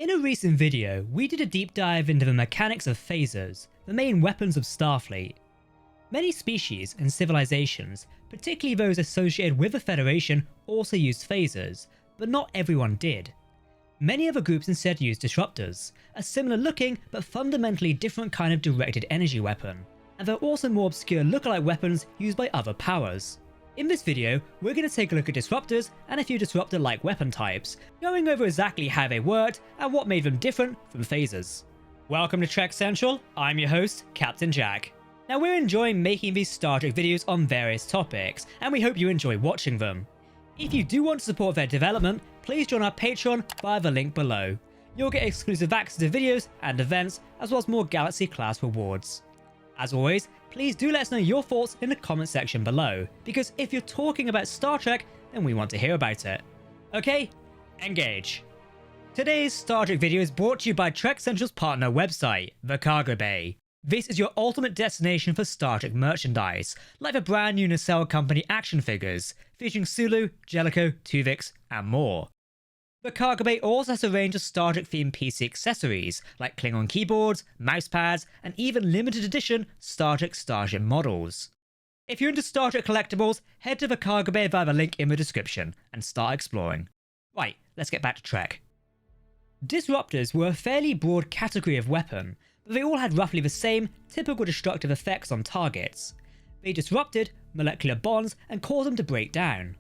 In a recent video, we did a deep dive into the mechanics of phasers, the main weapons of Starfleet. Many species and civilizations, particularly those associated with the Federation, also used phasers, but not everyone did. Many other groups instead used disruptors, a similar looking but fundamentally different kind of directed energy weapon, and there are also more obscure lookalike weapons used by other powers. In this video, we're going to take a look at disruptors and a few disruptor-like weapon types, going over exactly how they worked and what made them different from phasers. Welcome to Trek Central, I'm your host, Captain Jack. Now we're enjoying making these Star Trek videos on various topics, and we hope you enjoy watching them. If you do want to support their development, please join our Patreon via the link below. You'll get exclusive access to videos and events, as well as more Galaxy class rewards. As always, please do let us know your thoughts in the comment section below, because if you're talking about Star Trek, then we want to hear about it. Okay, engage. Today's Star Trek video is brought to you by Trek Central's partner website, The Cargo Bay. This is your ultimate destination for Star Trek merchandise, like the brand new Nacelle Company action figures, featuring Sulu, Jellicoe, Tuvix, and more. The Cargo Bay also has a range of Star Trek themed PC accessories, like Klingon keyboards, mousepads, and even limited edition Star Trek Starship models. If you're into Star Trek collectibles, head to the Cargo Bay via the link in the description, and start exploring. Right, let's get back to Trek. Disruptors were a fairly broad category of weapon, but they all had roughly the same typical destructive effects on targets. They disrupted molecular bonds and caused them to break down.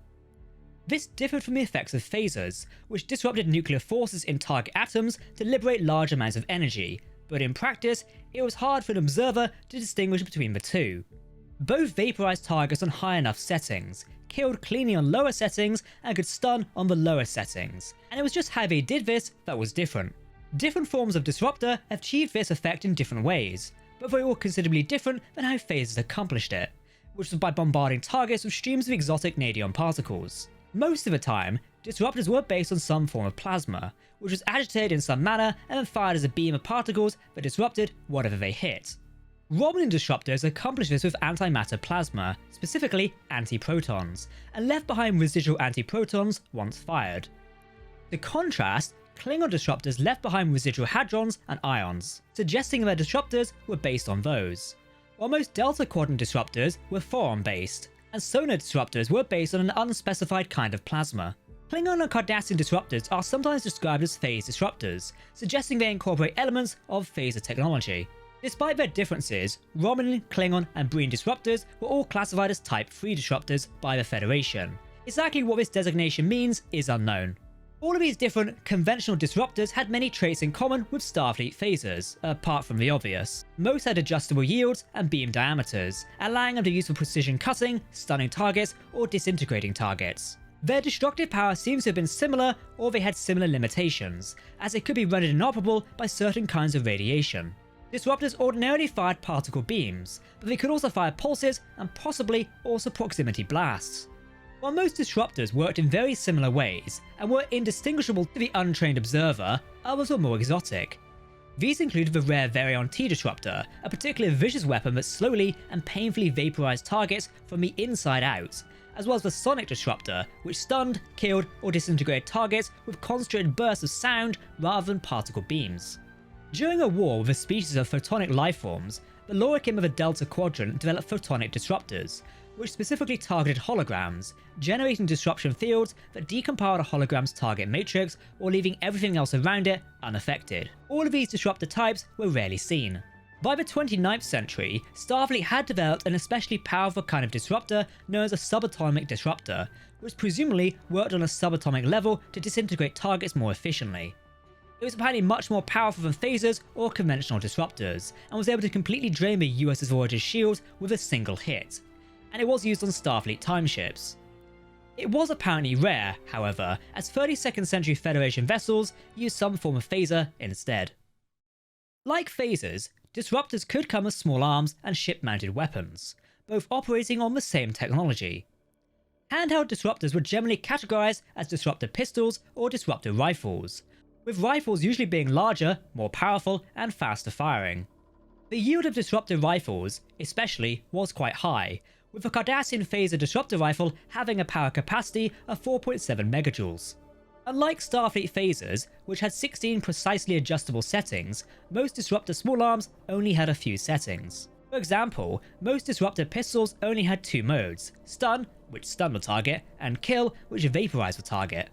This differed from the effects of phasers, which disrupted nuclear forces in target atoms to liberate large amounts of energy, but in practice, it was hard for an observer to distinguish between the two. Both vaporized targets on high enough settings, killed cleanly on lower settings, and could stun on the lower settings, and it was just how they did this that was different. Different forms of disruptor achieved this effect in different ways, but they were all considerably different than how phasers accomplished it, which was by bombarding targets with streams of exotic nadion particles. Most of the time, disruptors were based on some form of plasma, which was agitated in some manner and then fired as a beam of particles that disrupted whatever they hit. Romulan disruptors accomplished this with antimatter plasma, specifically antiprotons, and left behind residual antiprotons once fired. To contrast, Klingon disruptors left behind residual hadrons and ions, suggesting their disruptors were based on those. While most Delta Quadrant disruptors were phoron based, and sonar disruptors were based on an unspecified kind of plasma. Klingon and Cardassian disruptors are sometimes described as phase disruptors, suggesting they incorporate elements of phaser technology. Despite their differences, Romulan, Klingon, and Breen disruptors were all classified as Type 3 disruptors by the Federation. Exactly what this designation means is unknown. All of these different, conventional disruptors had many traits in common with Starfleet phasers, apart from the obvious. Most had adjustable yields and beam diameters, allowing them to use for precision cutting, stunning targets, or disintegrating targets. Their destructive power seems to have been similar, or they had similar limitations, as it could be rendered inoperable by certain kinds of radiation. Disruptors ordinarily fired particle beams, but they could also fire pulses and possibly also proximity blasts. While most disruptors worked in very similar ways and were indistinguishable to the untrained observer, others were more exotic. These included the rare Varion T disruptor, a particularly vicious weapon that slowly and painfully vaporized targets from the inside out, as well as the sonic disruptor, which stunned, killed, or disintegrated targets with concentrated bursts of sound rather than particle beams. During a war with a species of photonic lifeforms, the Loricim of the Delta Quadrant developed photonic disruptors, which specifically targeted holograms, generating disruption fields that decompiled a hologram's target matrix or leaving everything else around it unaffected. All of these disruptor types were rarely seen. By the 29th century, Starfleet had developed an especially powerful kind of disruptor known as a subatomic disruptor, which presumably worked on a subatomic level to disintegrate targets more efficiently. It was apparently much more powerful than phasers or conventional disruptors, and was able to completely drain the USS Voyager's shields with a single hit, and it was used on Starfleet timeships. It was apparently rare, however, as 32nd century Federation vessels used some form of phaser instead. Like phasers, disruptors could come as small arms and ship-mounted weapons, both operating on the same technology. Handheld disruptors were generally categorized as disruptor pistols or disruptor rifles, with rifles usually being larger, more powerful, and faster firing. The yield of disruptor rifles, especially, was quite high, with the Cardassian phaser disruptor rifle having a power capacity of 4.7 megajoules. Unlike Starfleet phasers, which had 16 precisely adjustable settings, most Disruptor small arms only had a few settings. For example, most Disruptor pistols only had 2 modes: stun, which stunned the target, and kill, which vaporized the target.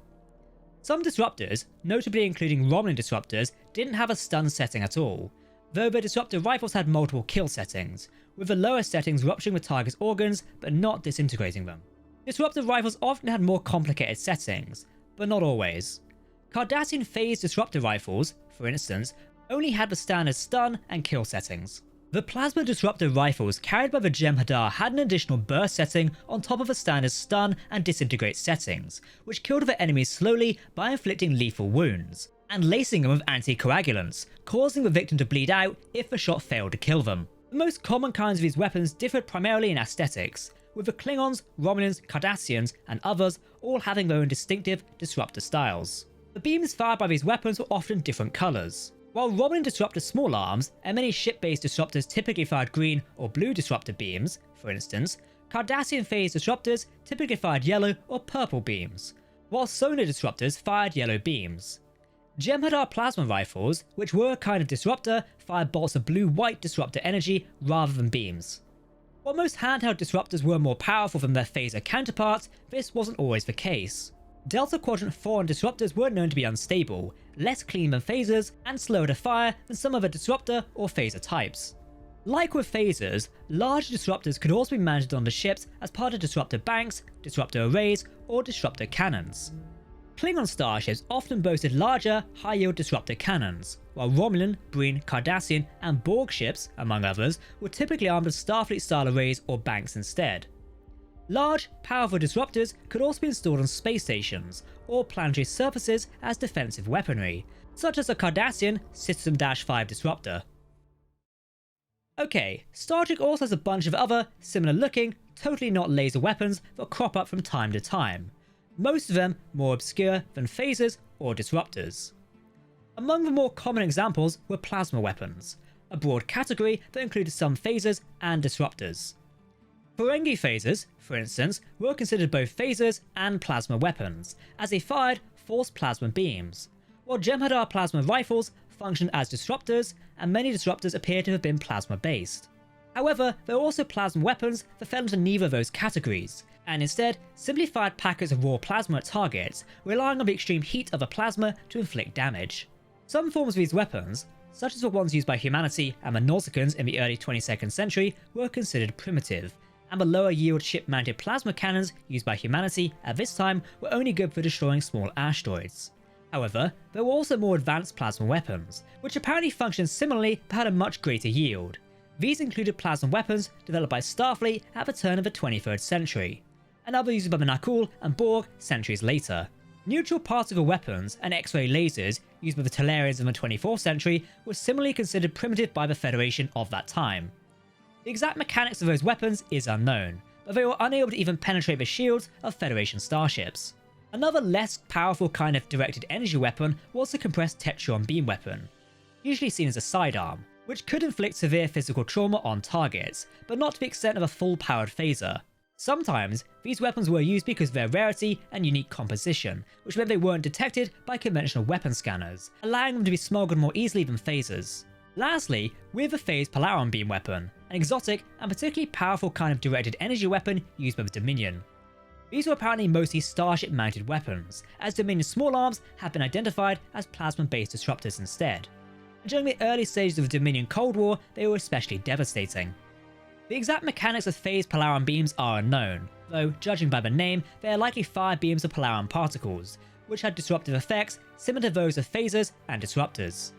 Some Disruptors, notably including Romulan Disruptors, didn't have a stun setting at all, though the Disruptor rifles had multiple kill settings, with the lower settings rupturing the target's organs but not disintegrating them. Disruptor rifles often had more complicated settings, but not always. Cardassian phased Disruptor rifles, for instance, only had the standard stun and kill settings. The Plasma Disruptor rifles carried by the Jem'Hadar had an additional burst setting on top of the standard stun and disintegrate settings, which killed the enemies slowly by inflicting lethal wounds, and lacing them with anticoagulants, causing the victim to bleed out if the shot failed to kill them. The most common kinds of these weapons differed primarily in aesthetics, with the Klingons, Romulans, Cardassians, and others all having their own distinctive Disruptor styles. The beams fired by these weapons were often different colours. While Romulan Disruptor small arms and many ship-based Disruptors typically fired green or blue Disruptor beams, for instance, Cardassian phased Disruptors typically fired yellow or purple beams, while Sonar Disruptors fired yellow beams. Jem'Hadar plasma rifles, which were a kind of Disruptor, fired bolts of blue-white Disruptor energy rather than beams. While most handheld Disruptors were more powerful than their phaser counterparts, this wasn't always the case. Delta Quadrant 4 Disruptors were known to be unstable, less clean than phasers, and slower to fire than some other Disruptor or phaser types. Like with phasers, large Disruptors could also be mounted onto ships as part of Disruptor banks, Disruptor arrays, or Disruptor cannons. Klingon starships often boasted larger, high-yield Disruptor cannons, while Romulan, Breen, Cardassian, and Borg ships, among others, were typically armed with Starfleet-style arrays or banks instead. Large, powerful Disruptors could also be installed on space stations or planetary surfaces as defensive weaponry, such as the Cardassian System-5 Disruptor. Okay, Star Trek also has a bunch of other, similar-looking, totally not laser weapons that crop up from time to time, most of them more obscure than phasers or Disruptors. Among the more common examples were plasma weapons, a broad category that included some phasers and Disruptors. Ferengi phasers, for instance, were considered both phasers and plasma weapons, as they fired forced plasma beams, while Jem'Hadar plasma rifles functioned as Disruptors, and many Disruptors appear to have been plasma-based. However, there were also plasma weapons that fell into neither of those categories, and instead simply fired packets of raw plasma at targets, relying on the extreme heat of the plasma to inflict damage. Some forms of these weapons, such as the ones used by humanity and the Nausicaans in the early 22nd century, were considered primitive, and the lower yield ship-mounted plasma cannons used by humanity at this time were only good for destroying small asteroids. However, there were also more advanced plasma weapons, which apparently functioned similarly but had a much greater yield. These included plasma weapons developed by Starfleet at the turn of the 23rd century, and others used by the Nakul and Borg centuries later. Neutral particle weapons and X-ray lasers used by the Talarians in the 24th century were similarly considered primitive by the Federation of that time. The exact mechanics of those weapons is unknown, but they were unable to even penetrate the shields of Federation starships. Another less powerful kind of directed energy weapon was the compressed Tetrion beam weapon, usually seen as a sidearm, which could inflict severe physical trauma on targets, but not to the extent of a full-powered phaser. Sometimes, these weapons were used because of their rarity and unique composition, which meant they weren't detected by conventional weapon scanners, allowing them to be smuggled more easily than phasers. Lastly, we have the phased Polaron beam weapon, an exotic and particularly powerful kind of directed energy weapon used by the Dominion. These were apparently mostly starship-mounted weapons, as Dominion small arms have been identified as plasma-based Disruptors instead. And during the early stages of the Dominion Cold War, they were especially devastating. The exact mechanics of phased Polaron beams are unknown, though judging by the name, they are likely fire beams of Polaron particles, which had disruptive effects similar to those of phasers and Disruptors.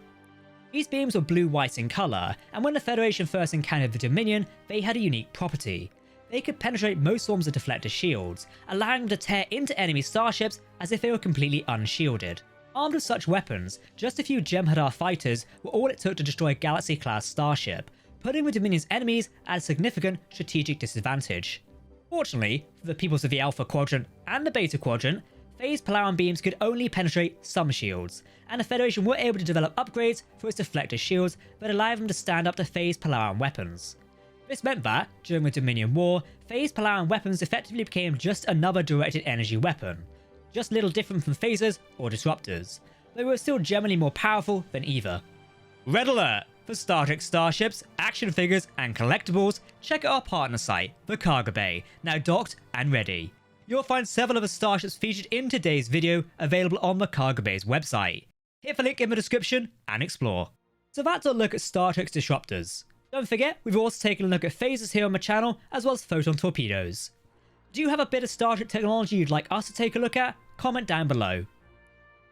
These beams were blue-white in colour, and when the Federation first encountered the Dominion, they had a unique property. They could penetrate most forms of deflector shields, allowing them to tear into enemy starships as if they were completely unshielded. Armed with such weapons, just a few Jem'Hadar fighters were all it took to destroy a Galaxy-class starship, putting the Dominion's enemies at a significant strategic disadvantage. Fortunately, for the peoples of the Alpha Quadrant and the Beta Quadrant, phased Polaron beams could only penetrate some shields, and the Federation were able to develop upgrades for its deflector shields that allowed them to stand up to phased Polaron weapons. This meant that, during the Dominion War, phased Polaron weapons effectively became just another directed energy weapon, just a little different from phasers or disruptors, though were still generally more powerful than either. Red alert! For Star Trek starships, action figures, and collectibles, check out our partner site, the Cargo Bay, now docked and ready. You'll find several of the starships featured in today's video available on the Cargo Bay's website. Hit the link in the description and explore. So that's a look at Star Trek's Disruptors. Don't forget, we've also taken a look at phasers here on the channel, as well as photon torpedoes. Do you have a bit of Star Trek technology you'd like us to take a look at? Comment down below.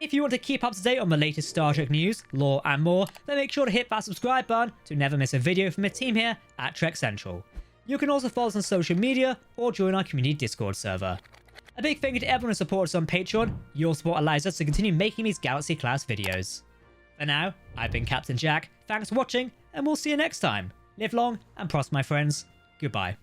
If you want to keep up to date on the latest Star Trek news, lore, and more, then make sure to hit that subscribe button to never miss a video from the team here at Trek Central. You can also follow us on social media or join our community Discord server. A big thank you to everyone who supports us on Patreon. Your support allows us to continue making these Galaxy-class videos. For now, I've been Captain Jack, thanks for watching, and we'll see you next time. Live long and prosper, my friends. Goodbye.